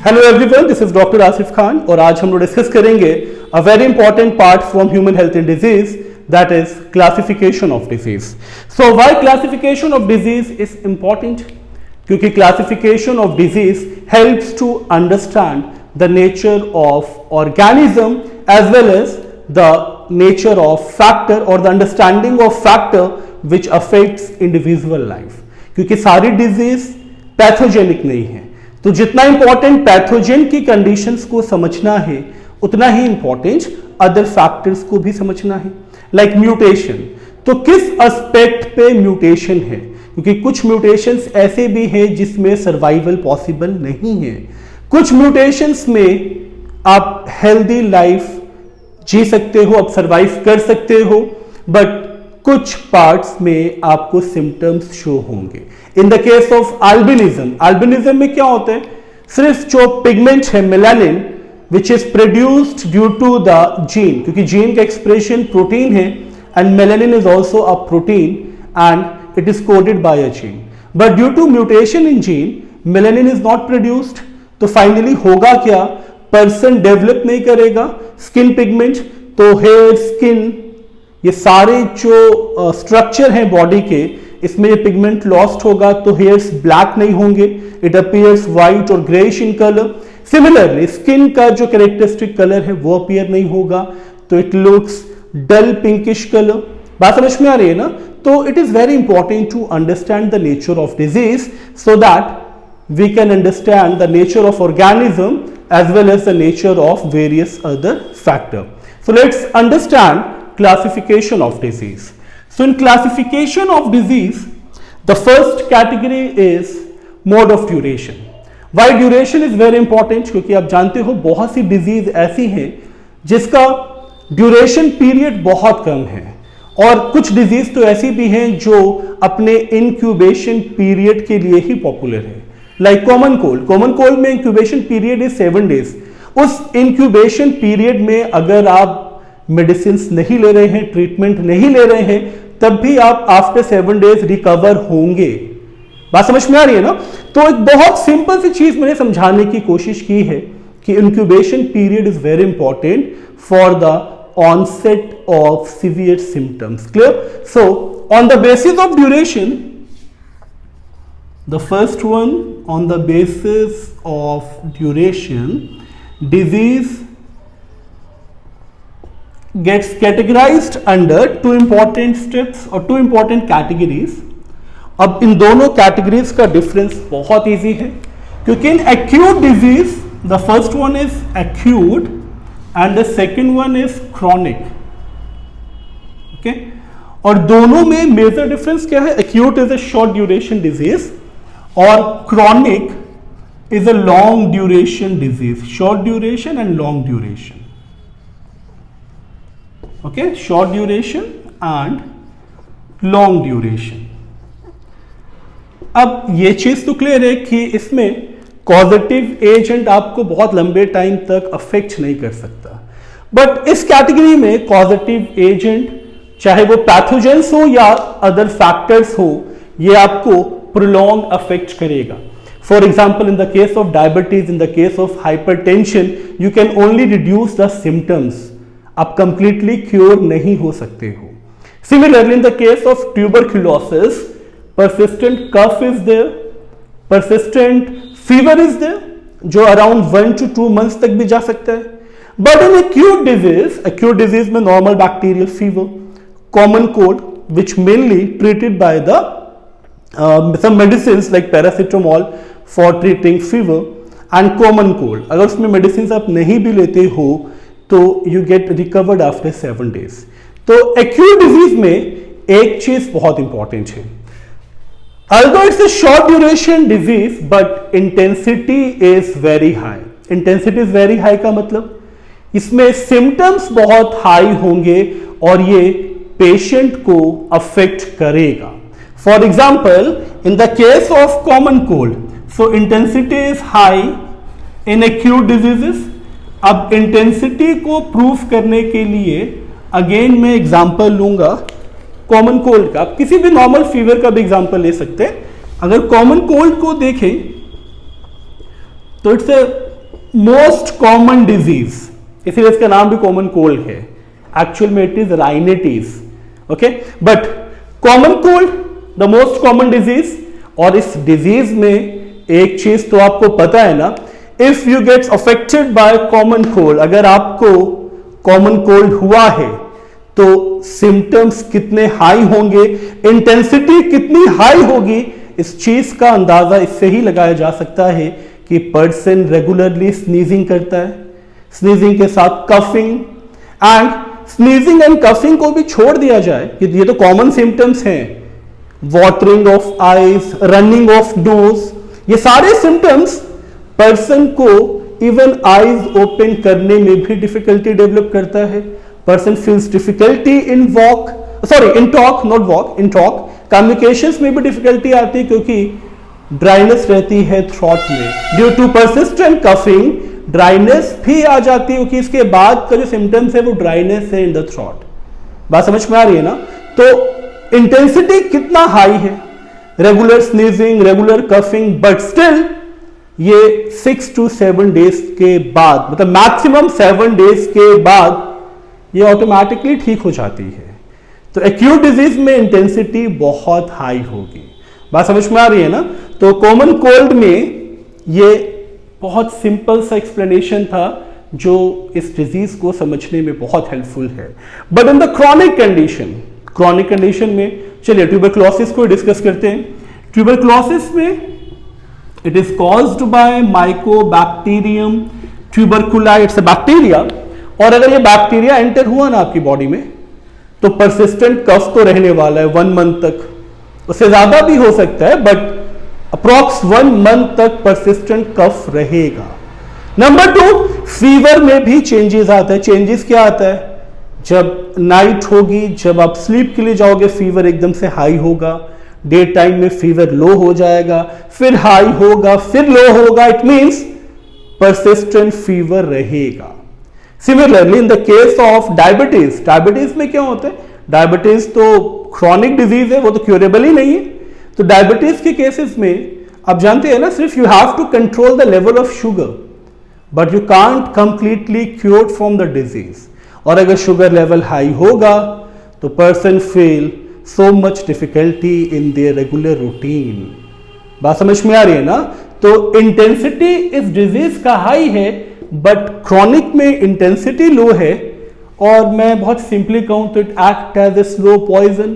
Hello everyone, this is doctor Asif Khan और आज हम लोग डिस्कस करेंगे a very important part from human health and disease, that is classification of disease. So why classification of disease is important? क्योंकि classification of disease helps to understand the nature of organism as well as the nature of factor और the understanding of factor which affects individual life. क्योंकि सारी disease pathogenic नहीं है, तो जितना important pathogen की conditions को समझना है उतना ही इंपॉर्टेंट अदर फैक्टर्स को भी समझना है. लाइक म्यूटेशन, तो किस एस्पेक्ट पे म्यूटेशन है? क्योंकि कुछ म्यूटेशंस ऐसे भी हैं जिसमें सर्वाइवल पॉसिबल नहीं है. कुछ म्यूटेशंस में आप हेल्दी लाइफ जी सकते हो, आप सर्वाइव कर सकते हो, बट कुछ पार्ट्स में आपको सिम्टम्स शो होंगे. In the case of albinism, albinism में क्या होता है? सिर्फ जो पिगमेंट है melanin which is produced due to the gene, क्योंकि जीन का एक्सप्रेशन प्रोटीन है and melanin is also a protein and it is coded by a gene, but due to mutation in gene melanin is not produced. तो finally होगा क्या? Person develop नहीं करेगा skin pigment, तो hair, skin, ये सारे जो स्ट्रक्चर हैं बॉडी के, इसमें ये पिगमेंट लॉस्ट होगा तो हेयर्स ब्लैक नहीं होंगे, इट अपीयर्स वाइट और greyish in colour. Similarly skin का जो कैरेक्टरिस्टिक कलर है वो अपीयर नहीं होगा, तो it looks dull pinkish colour. बात समझ में आ रही है ना? तो it is very important to understand the nature of disease so that we can understand the nature of organism as well as the nature of various other factor. So let's understand classification of disease. So in classification of disease, the first category is mode of duration. Why duration is very important? क्योंकि आप जानते हो बहुत सी disease ऐसी हैं जिसका duration period बहुत कम है, और कुछ डिजीज तो ऐसी भी हैं जो अपने इंक्यूबेशन पीरियड के लिए ही पॉपुलर है. Like common cold, common cold में इंक्यूबेशन पीरियड इज 7 days. उस इंक्यूबेशन पीरियड में अगर आप मेडिसिन नहीं ले रहे हैं, ट्रीटमेंट नहीं ले रहे हैं, तब भी आप आफ्टर 7 days रिकवर होंगे. बात समझ में आ रही है ना? तो एक बहुत सिंपल सी चीज मैंने समझाने की कोशिश की है कि incubation period is very important for the onset of severe symptoms. Clear? So on the basis of duration, the first one, on the basis of duration, disease gets categorized under two important steps or two important categories. अब इन दोनों categories का difference बहुत easy है, क्योंकि इन acute disease the first one is acute and the second one is chronic. okay? और दोनों में major difference क्या है? acute is a short duration disease और chronic is a long duration disease. Short duration and long duration. Okay, short duration and long duration. अब ये चीज तो क्लियर है कि इसमें कॉजेटिव एजेंट आपको बहुत लंबे टाइम तक अफेक्ट नहीं कर सकता, बट इस कैटेगरी में कॉजेटिव एजेंट चाहे वो पैथोजेंस हो या अदर फैक्टर्स हो, ये आपको prolonged affect करेगा. For example, in the case of diabetes, in the case of hypertension, you can only reduce the symptoms. आप completely cure नहीं हो सकते हो. Similarly, in the case of tuberculosis, persistent cough is there, persistent fever is there, जो around 1 to 2 months तक भी जा सकता है. But in acute disease में normal bacterial fever, common cold, which mainly treated by the some medicines like paracetamol for treating fever and common cold. अगर उसमें medicines आप नहीं भी लेते हो तो you get recovered after 7 days. तो acute disease में एक चीज बहुत इंपॉर्टेंट है. Although it's a short duration disease, but intensity is very high. Intensity is very high का मतलब इसमें symptoms बहुत high होंगे और ये patient को affect करेगा. For example, in the case of common cold, so intensity is high in acute diseases. अब intensity को prove करने के लिए again मैं example लूंगा common cold का. किसी भी normal fever का भी example ले सकते हैं. अगर common cold को देखें तो it's a most common disease, इसीलिए इसका नाम भी कॉमन कोल्ड है, एक्चुअल में it is rhinitis, okay, but common cold the most common disease. और इस डिजीज में एक चीज तो आपको पता है ना, if you get affected by common cold, अगर आपको कॉमन कोल्ड हुआ है तो सिम्टम्स कितने हाई होंगे, इंटेंसिटी कितनी हाई होगी, इस चीज का अंदाजा इससे ही लगाया जा सकता है कि पर्सन रेगुलरली स्नीजिंग करता है, स्नीजिंग के साथ coughing, and sneezing and coughing को भी छोड़ दिया जाए कि ये तो कॉमन सिम्टम्स हैं, watering of eyes, running of nose, ये सारे सिम्टम्स पर्सन को इवन आईज ओपन करने में भी डिफिकल्टी डेवलप करता है। Person feels difficulty in walk, sorry in talk, not walk, in talk, communications में भी डिफिकल्टी आती है क्योंकि ड्राइनेस रहती है थ्रॉट में, due to persistent coughing dryness भी आ जाती है क्योंकि इसके बाद का जो सिम्टम्स है वो ड्राइनेस है इन द थ्रॉट। बात समझ में आ रही है ना? तो इंटेंसिटी कितना हाई है, regular sneezing, regular coughing, but still ये 6 to 7 डेज के बाद, मतलब मैक्सिमम 7 डेज के बाद ये ऑटोमेटिकली ठीक हो जाती है। तो एक्यूट डिजीज में इंटेंसिटी बहुत हाई होगी। बात समझ में आ रही है ना? तो कॉमन कोल्ड में ये बहुत सिंपल सा एक्सप्लेनेशन था जो इस डिजीज को समझने में बहुत हेल्पफुल है। But in the chronic condition में चलिए ट्यूबरक्लोसिस को डिस्कस करते हैं। ट्यूबरक्लोसिस में it is caused by mycobacterium tuberculi, it's a bacteria, और अगर ये बैक्टीरिया एंटर हुआ ना आपकी बॉडी में तो परसिस्टेंट कफ तो रहने वाला है 1 मंथ तक, उससे ज्यादा भी हो सकता है, बट अप्रॉक्स 1 मंथ तक परसिस्टेंट कफ रहेगा। नंबर 2, फीवर में भी चेंजेस आता है। चेंजेस क्या आता है? जब नाइट होगी, जब आप स्लीप के लिए जाओगे, फीवर एकदम से हाई होगा, डे टाइम में फीवर लो हो जाएगा, फिर हाई होगा, फिर लो होगा, इट मींस परसिस्टेंट फीवर रहेगा। Similarly in the case of diabetes में क्या होता है? डायबिटीज तो क्रॉनिक डिजीज है, वो तो क्यूरेबल ही नहीं है। तो डायबिटीज के केसेस में आप जानते हैं ना, सिर्फ you have to control the level of sugar, but you can't completely cure from the disease. और अगर शुगर लेवल हाई होगा तो person feel so much difficulty in their regular routine. बात समझ में आ रही है ना? तो इंटेंसिटी इस डिजीज का हाई है, बट क्रॉनिक में इंटेंसिटी लो है, और मैं बहुत सिंपली कहूं तो it act as a slow poison.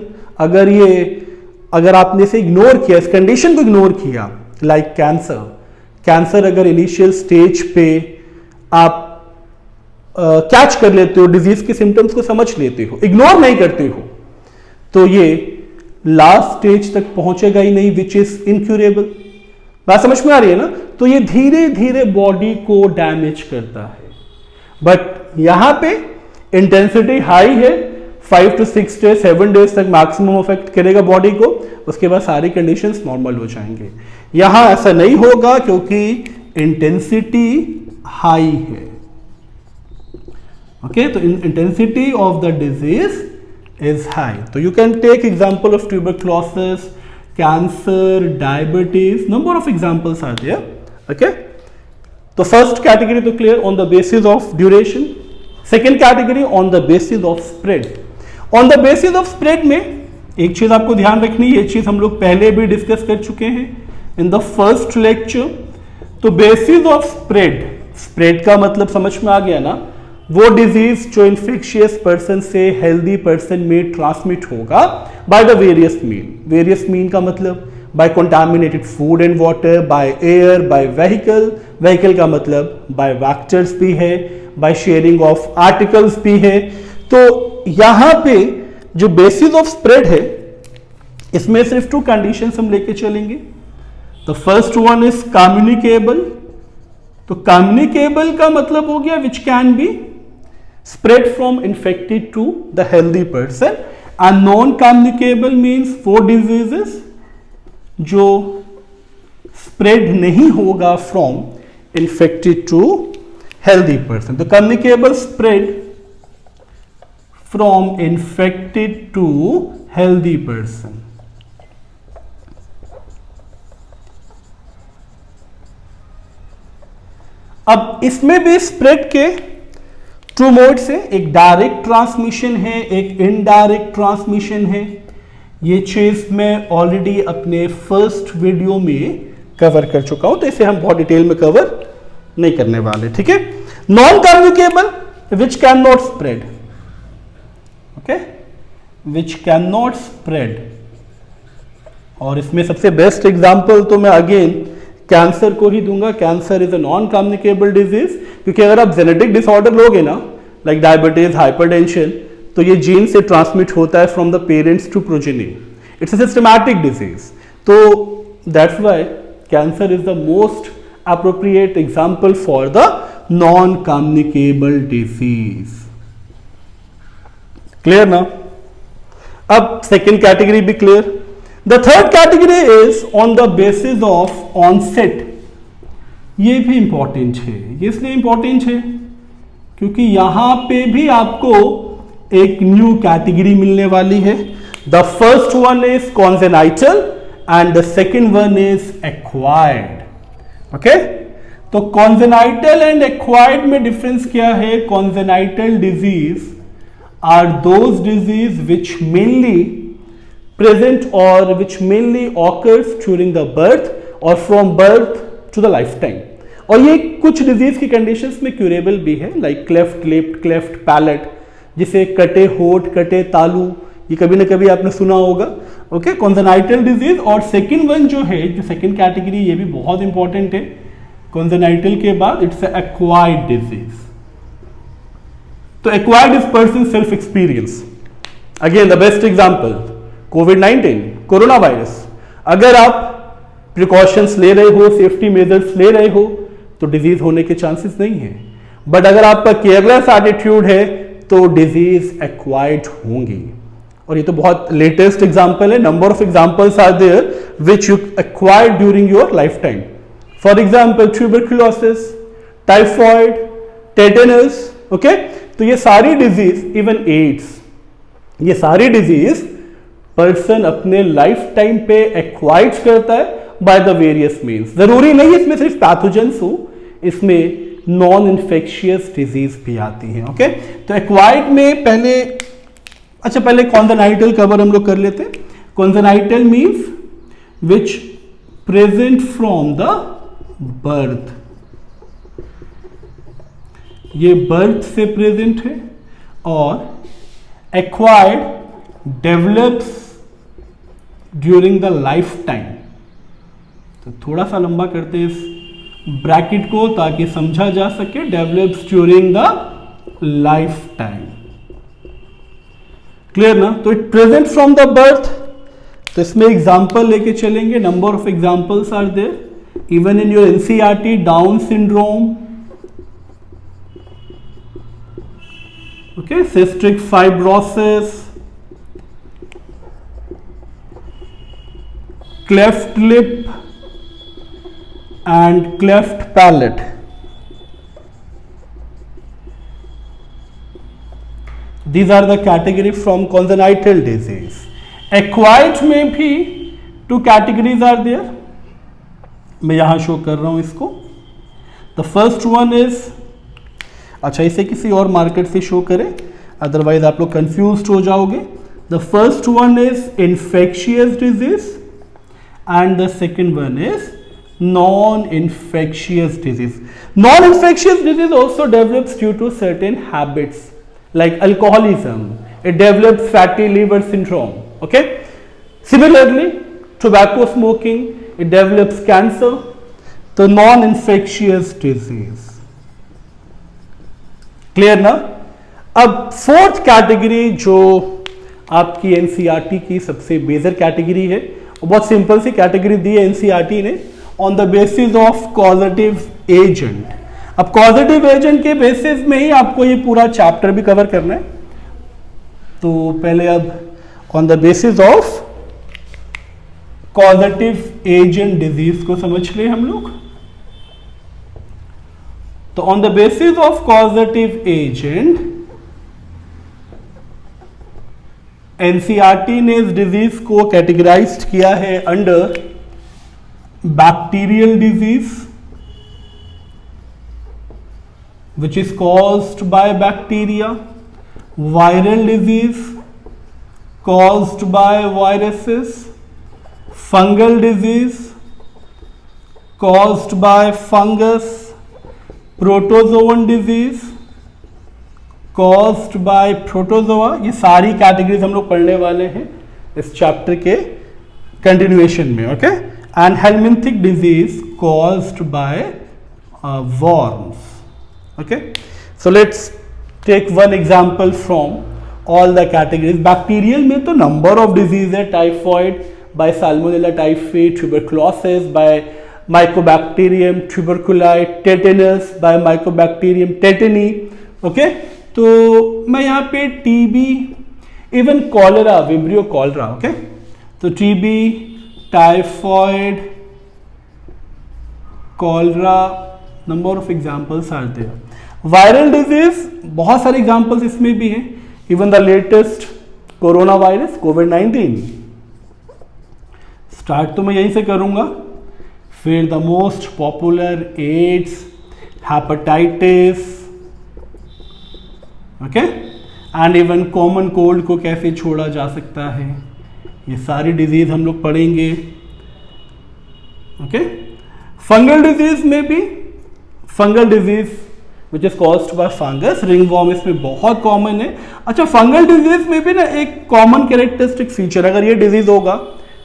अगर आपने इसे इग्नोर किया, इस कंडीशन को इग्नोर किया, लाइक कैंसर अगर इनिशियल स्टेज पे आप कैच कर लेते हो, डिजीज के सिम्टम्स को समझ लेते हो, इग्नोर नहीं करते हो, तो ये लास्ट स्टेज तक पहुंचेगा ही नहीं, विच इज इनक्यूरेबल। बात समझ में आ रही है ना? तो ये धीरे धीरे बॉडी को डैमेज करता है, बट यहां पे इंटेंसिटी हाई है, 5 to 6 days 7 डेज तक मैक्सिमम अफेक्ट करेगा बॉडी को, उसके बाद सारी कंडीशंस नॉर्मल हो जाएंगे। यहां ऐसा नहीं होगा क्योंकि इंटेंसिटी हाई है। ओके, तो intensity of the disease is high. So you can take example of tuberculosis, cancer, diabetes, number of examples are there. Okay, so first category to clear on the basis of duration. Second category on the basis of spread. On the basis of spread में एक चीज आपको ध्यान रखनी है, ये चीज हम लोग पहले भी डिस्कस कर चुके हैं in the first lecture. तो basis of spread का मतलब समझ में आ गया ना? वो डिजीज जो इन्फेक्शियस पर्सन से हेल्दी पर्सन में ट्रांसमिट होगा बाय द वेरियस मीन का मतलब by contaminated food and water, by air, by vehicle का मतलब बाय वेक्टर्स भी है, बाय शेयरिंग ऑफ आर्टिकल्स भी है। तो यहां पे जो बेसिस ऑफ स्प्रेड है, इसमें सिर्फ 2 कंडीशंस हम लेके चलेंगे। The first one is communicable. तो कम्युनिकेबल का मतलब हो गया which can be spread from infected to the healthy person, and non-communicable means वो diseases जो spread नहीं होगा from infected to healthy person. तो communicable spread from infected to healthy person. अब इसमें भी स्प्रेड के टू मोड्स है, एक डायरेक्ट ट्रांसमिशन है, एक इनडायरेक्ट ट्रांसमिशन है। ये चीज मैं ऑलरेडी अपने फर्स्ट वीडियो में कवर कर चुका हूं, तो इसे हम बहुत डिटेल में कवर नहीं करने वाले, ठीक है। Non communicable which can not spread, okay, which can not spread. और इसमें सबसे बेस्ट एग्जांपल तो मैं अगेन कैंसर को ही दूंगा। Cancer is a non communicable disease, क्योंकि अगर आप जेनेटिक डिसऑर्डर लोगे ना, लाइक डायबिटीज, हाइपरटेंशन, तो ये जीन से ट्रांसमिट होता है from the parents to progeny. It's a systematic disease, तो that's why cancer is the most appropriate example for the non-communicable disease. Clear now? अब second category भी clear. The third category is on the basis of onset. ये भी important है। ये इसलिए important है क्योंकि यहां पे भी आपको एक न्यू कैटेगरी मिलने वाली है। The first one is congenital and the second one is acquired. Okay, तो कॉन्जेनाइटल एंड एक्वायर्ड में डिफरेंस क्या है? Congenital disease are those disease which mainly present और which mainly occurs during the birth और from birth to the life time. और ये कुछ disease की कंडीशंस में क्यूरेबल भी है, like cleft lip, cleft palate, जिसे कटे होठ, कटे तालू, ये कभी ना कभी आपने सुना होगा। Okay, congenital disease. और सेकंड वन जो है, जो सेकंड कैटेगरी, ये भी बहुत इंपॉर्टेंट है। कॉन्जेनाइटल के बाद इट्स एक्वायर्ड डिजीज। तो acquired is person self experience. Again the best example covid, corona virus. अगर आप प्रिकॉशंस ले रहे हो, सेफ्टी मेजर्स ले रहे हो, तो डिजीज होने के चांसेस नहीं है। बट अगर आपका केयरलेस एटीट्यूड है तो डिजीज एक्वायर्ड होंगी। और ये तो बहुत लेटेस्ट एग्जांपल है। Number of examples are there which you acquired during your life time. For example tuberculosis, typhoid, tetanus. Okay, तो ये सारी डिजीज, इवन एड्स, ये सारी डिजीज पर्सन अपने लाइफ टाइम पे एक्वायर्ड करता है बाय द वेरियस मीन्स। जरूरी नहीं है इसमें सिर्फ पैथोजेंस हो, इसमें नॉन इन्फेक्शियस डिजीज भी आती हैं। ओके, तो एक्वायर्ड में पहले कॉन्जेनाइटल कवर हम लोग कर लेते हैं। Congenital means which present from the birth, ये बर्थ से प्रेजेंट है। और acquired develops during the life time. तो थोड़ा सा लंबा करते हैं इस ब्रैकेट को ताकि समझा जा सके। Develops during the life time. Clear ना? तो it present from the birth. तो इसमें एग्जांपल लेके चलेंगे। Number of examples are there even in your NCERT. Down syndrome, okay, cystic fibrosis, cleft lip and cleft palate. These are the category from congenital disease. Acquired में भी two categories are there. मैं यहां show कर रहा हूं इसको। The first one is, अच्छा इसे किसी और मार्केट से शो करें, अदरवाइज आप लोग कंफ्यूज्ड हो जाओगे। The first one is infectious disease and the second one is non-infectious disease. Non-infectious disease also develops due to certain habits. Like alcoholism, it develops fatty liver syndrome. Okay, similarly tobacco smoking, it develops cancer. तो non-infectious disease. Clear ना? अब fourth category जो आपकी NCERT की सबसे major category है, बहुत simple सी category दी है एनसीईआरटी ने, on the basis of causative agent. अब कॉजेटिव एजेंट के बेसिस में ही आपको ये पूरा चैप्टर भी कवर करना है। तो पहले अब on the basis of causative agent disease को समझ ले हम लोग। तो on the basis of causative agent NCERT ने इस डिजीज को कैटेगराइज्ड किया है under bacterial disease, which is caused by bacteria, viral disease caused by viruses, fungal disease caused by fungus, protozoan disease caused by protozoa। ये सारी categories हम लोग पढ़ने वाले हैं इस चैप्टर के कंटिन्यूएशन में, okay. And helminthic disease caused by worms, okay। So let's take one example from all the categories। Bacterial में तो नंबर ऑफ डिजीज है, typhoid by salmonella typhi, tuberculosis by mycobacterium tuberculi, tetanus by mycobacterium tetani, okay. तो मैं यहाँ पे TB, even cholera, vibrio cholera, okay. तो TB, typhoid, cholera, number of examples are there. Viral disease बहुत सारे examples इसमें भी हैं, even the latest corona virus कोविड-19। स्टार्ट तो मैं यहीं से करूंगा, फिर the most popular AIDS, hepatitis, okay, and even common cold को कैसे छोड़ा जा सकता है, ये सारी डिजीज हम लोग पढ़ेंगे, ओके। फंगल डिजीज में भी, fungal disease which is caused bye fungus, ringworm इसमें बहुत कॉमन है। अच्छा, फंगल डिजीज में भी ना एक कॉमन कैरेक्टरिस्टिक फीचर, अगर ये डिजीज होगा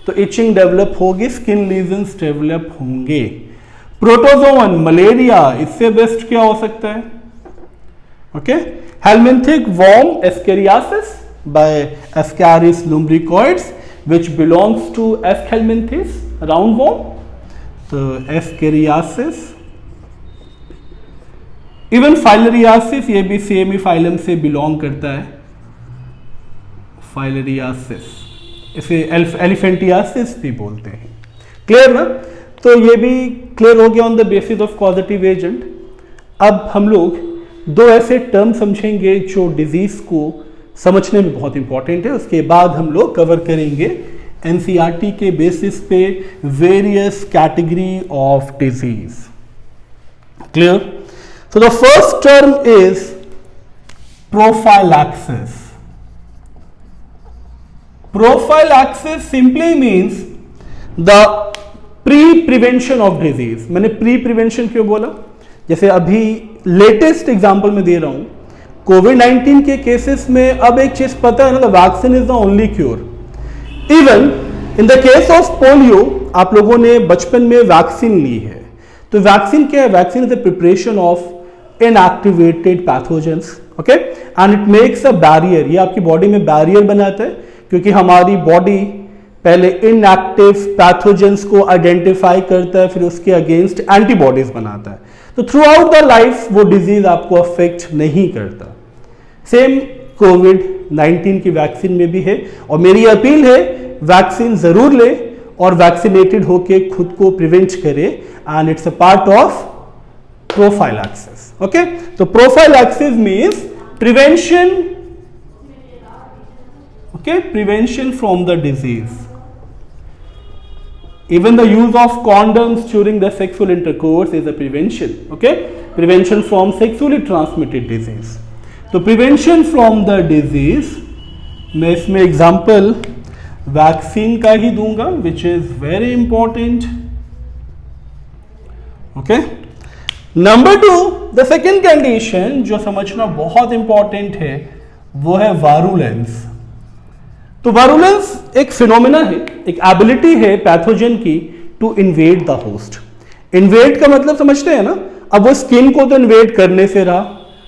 तो इचिंग डेवलप होगी, स्किन लीजन्स डेवलप होंगे। प्रोटोजोवन, मलेरिया, इससे बेस्ट क्या हो सकता है, okay. Helminthic worm, ascariasis by ascaris lumbricoides which belongs to aschelminthes round worm, तो एस्केरियासिस। इवन फाइलरियासिस, ये भी सेम ही फाइलम से बिलोंग करता है, फाइलरियासिस, इसे एलिफेंटियासिस भी बोलते हैं। क्लियर ना? तो ये भी क्लियर हो गया on the basis of causative agent. अब हम लोग दो ऐसे टर्म समझेंगे जो डिजीज को समझने में बहुत इंपॉर्टेंट है, उसके बाद हम लोग कवर करेंगे एनसीईआरटी के बेसिस पे various category of disease. Clear? So the first term is prophylaxis. Prophylaxis simply means the pre-prevention of disease। मैंने pre-prevention क्यों बोला? जैसे अभी लेटेस्ट एग्जांपल में दे रहा हूं, कोविड-19 के केसेस में अब एक चीज पता है ना, the vaccine is the only cure। Even in the case of polio, आप लोगों ने बचपन में वैक्सीन ली है, तो वैक्सीन क्या है? Vaccine is the preparation of inactivated pathogens, okay, and it makes a barrier। ये आपकी बॉडी में बैरियर बनाता है, क्योंकि हमारी बॉडी पहले इनएक्टिव पैथोजेंस को आइडेंटिफाई करता है, फिर उसके अगेंस्ट एंटीबॉडीज बनाता है, तो थ्रू आउट द लाइफ वो डिजीज आपको अफेक्ट नहीं करता। सेम कोविड-19 की वैक्सीन में भी है, और मेरी अपील है वैक्सीन जरूर ले और वैक्सीनेटेड होके खुद को प्रिवेंट करे, and it's a part of prophylaxis, okay। So prophylaxis means prevention, okay, prevention from the disease। Even the use of condoms during the sexual intercourse is a prevention, okay, prevention from sexually transmitted disease। तो prevention from the disease, मैं इसमें example vaccine का ही दूंगा, which is very important, okay। Number 2, the second condition जो समझना बहुत important है वो है वारुलेंस। तो वारुलेंस एक फिनोमेना है, एक एबिलिटी है पैथोजन की to invade the host. Invade का मतलब समझते हैं ना, अब वो स्किन को तो इन्वेड करने से रहा,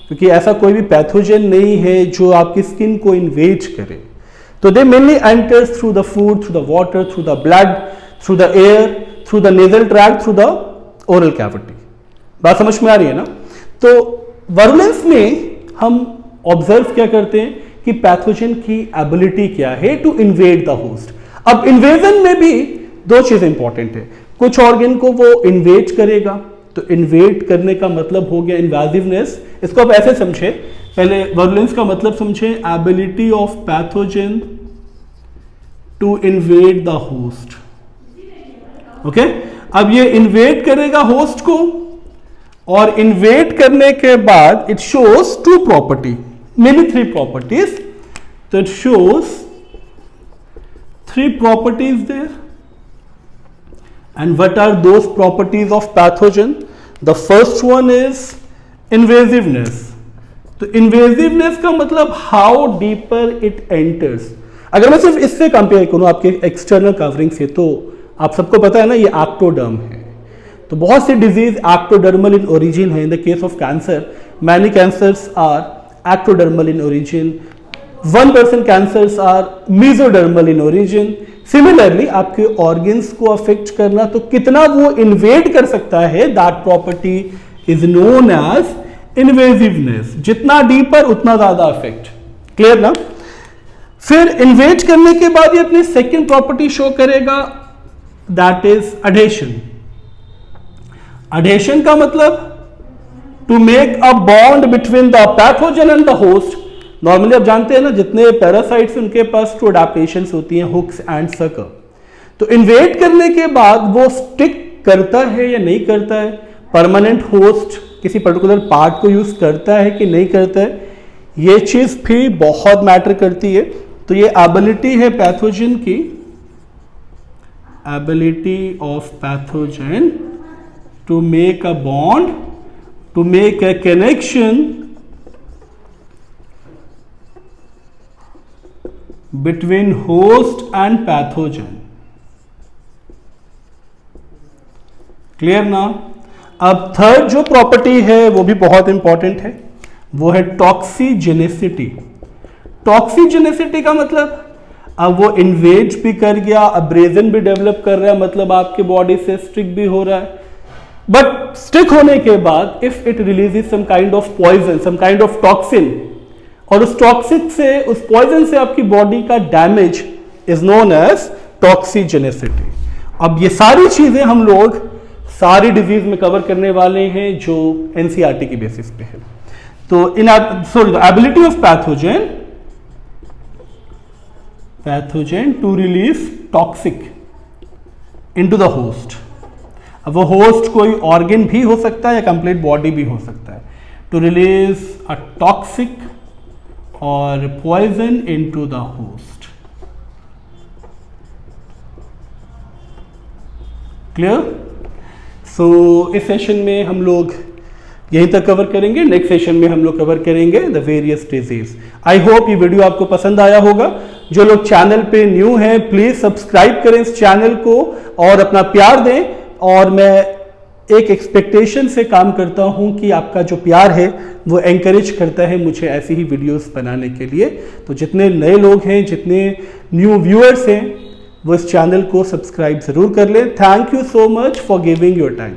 क्योंकि ऐसा कोई भी पैथोजन नहीं है जो आपकी स्किन को इन्वेड करे, तो दे mainly enters through the food, through the water, through the blood, through the air, through the nasal tract, through the oral cavity. बात समझ में आ रही है ना? तो वारुलेंस में हम ऑब्जर्व क्या करते हैं कि पैथोजन की एबिलिटी क्या है टू इन्वेड द होस्ट। अब इन्वेजन में भी दो चीजें इंपॉर्टेंट है, कुछ ऑर्गन को वो इन्वेड करेगा, तो इन्वेड करने का मतलब हो गया इन्वेजिवनेस। इसको आप ऐसे समझे, पहले वारुलेंस का मतलब समझे ability of pathogen to invade the host, okay. अब ये इन्वेड करेगा होस्ट को, और इन्वेट करने के बाद it shows two property, many three properties. तो it shows three properties there. And what are those properties of pathogen? The first one is invasiveness. तो इन्वेजिवनेस का मतलब हाउ डीपर इट एंटर्स. अगर मैं सिर्फ इससे कंपेयर करूं आपके एक्सटर्नल कवरिंग से, तो आप सबको पता है ना ये एक्टोडर्म है. तो बहुत सी डिजीज एक्टोडर्मल इन ओरिजिन है. In the case of cancer, many cancers are ectodermal in origin, 1% cancers are mesodermal in origin. Similarly आपके ऑर्गन्स को अफेक्ट करना, तो कितना वो इन्वेड कर सकता है, that property is known as invasiveness. जितना डीपर उतना ज्यादा अफेक्ट. क्लियर ना? फिर इन्वेट करने के बाद ये अपनी सेकेंड प्रॉपर्टी शो करेगा, दैट इज अडेशन. अडेशन का मतलब to make a bond between the pathogen and the host. Normally आप जानते हैं ना, जितने पैरासाइट्स उनके पास टू अडैप्टेशंस होती हैं, हुक्स एंड सर्कल. तो इन्वेट करने के बाद वो स्टिक करता है या नहीं करता है, परमानेंट होस्ट किसी पर्टिकुलर पार्ट को यूज करता है कि नहीं करता है, ये चीज भी बहुत मैटर करती है. तो ये एबिलिटी है पैथोजन की, ability of pathogen to make a bond, to make a connection between host and pathogen. Clear ना? अब थर्ड जो प्रॉपर्टी है वो भी बहुत इंपॉर्टेंट है, वो है टॉक्सिजेनिसिटी. टॉक्सिजेनिसिटी का मतलब अब वो इन्वेज भी कर गया, अब्रेजन भी डेवलप कर रहा है, मतलब आपके बॉडी से स्टिक भी हो रहा है. बट स्टिक होने के बाद if it releases some kind of poison, some kind of toxin, और उस टॉक्सिक से, उस पॉइजन से आपकी बॉडी का डैमेज इज नोन एज टॉक्सिजेनिसिटी. अब ये सारी चीजें हम लोग सारी डिजीज में कवर करने वाले हैं जो एनसीईआरटी की बेसिस पे है. तो in ability of pathogen to release toxic into the host. अब वो होस्ट कोई ऑर्गन भी हो सकता है या कंप्लीट बॉडी भी हो सकता है. टू रिलीज अ टॉक्सिक और poison into the host. Clear? So इस सेशन में हम लोग यहीं तक कवर करेंगे. नेक्स्ट सेशन में हम लोग कवर करेंगे the various disease. I hope ये वीडियो आपको पसंद आया होगा. जो लोग चैनल पे न्यू हैं प्लीज सब्सक्राइब करें इस चैनल को और अपना प्यार दें. और मैं एक एक्सपेक्टेशन से काम करता हूं कि आपका जो प्यार है वो एनकरेज करता है मुझे ऐसी ही वीडियोस बनाने के लिए. तो जितने नए लोग हैं, जितने न्यू व्यूअर्स हैं, वो इस चैनल को सब्सक्राइब जरूर कर लें. Thank you so much for giving your time.